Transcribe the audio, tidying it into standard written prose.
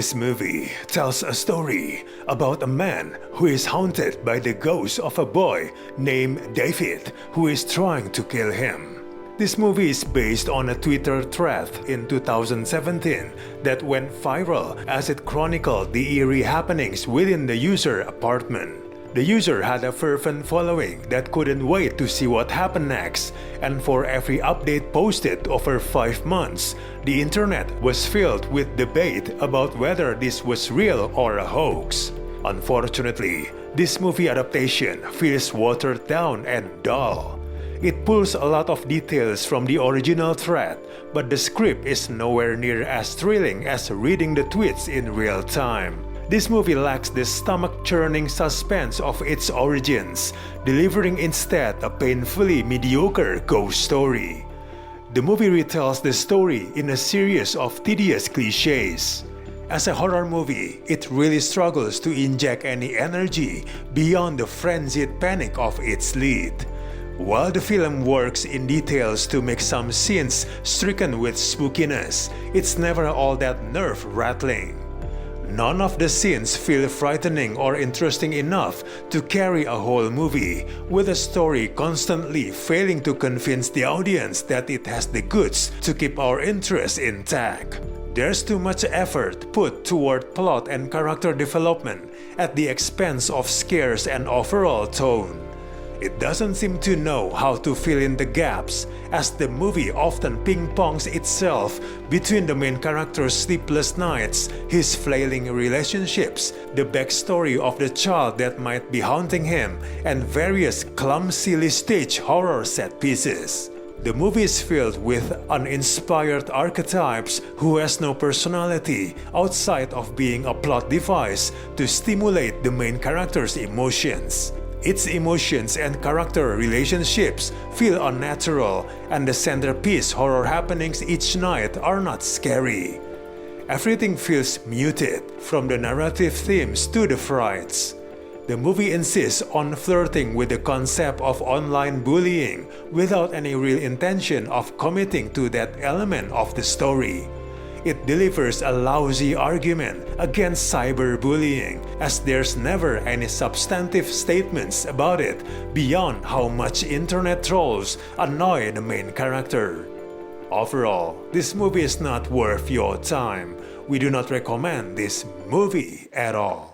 This movie tells a story about a man who is haunted by the ghost of a boy named David who is trying to kill him. This movie is based on a Twitter thread in 2017 that went viral as it chronicled the eerie happenings within the user apartment. The user had a fervent following that couldn't wait to see what happened next, and for every update posted over 5 months, the internet was filled with debate about whether this was real or a hoax. Unfortunately, this movie adaptation feels watered down and dull. It pulls a lot of details from the original thread, but the script is nowhere near as thrilling as reading the tweets in real time. This movie lacks the stomach-churning suspense of its origins, delivering instead a painfully mediocre ghost story. The movie retells the story in a series of tedious cliches. As a horror movie, it really struggles to inject any energy beyond the frenzied panic of its lead. While the film works in details to make some scenes stricken with spookiness, it's never all that nerve-rattling. None of the scenes feel frightening or interesting enough to carry a whole movie, with a story constantly failing to convince the audience that it has the goods to keep our interest intact. There's too much effort put toward plot and character development at the expense of scares and overall tone. It doesn't seem to know how to fill in the gaps, as the movie often ping-pongs itself between the main character's sleepless nights, his flailing relationships, the backstory of the child that might be haunting him, and various clumsily staged horror set pieces. The movie is filled with uninspired archetypes who has no personality outside of being a plot device to stimulate the main character's emotions. Its emotions and character relationships feel unnatural, and the centerpiece horror happenings each night are not scary. Everything feels muted, from the narrative themes to the frights. The movie insists on flirting with the concept of online bullying without any real intention of committing to that element of the story. It delivers a lousy argument against cyberbullying, as there's never any substantive statements about it beyond how much internet trolls annoy the main character. Overall, this movie is not worth your time. We do not recommend this movie at all.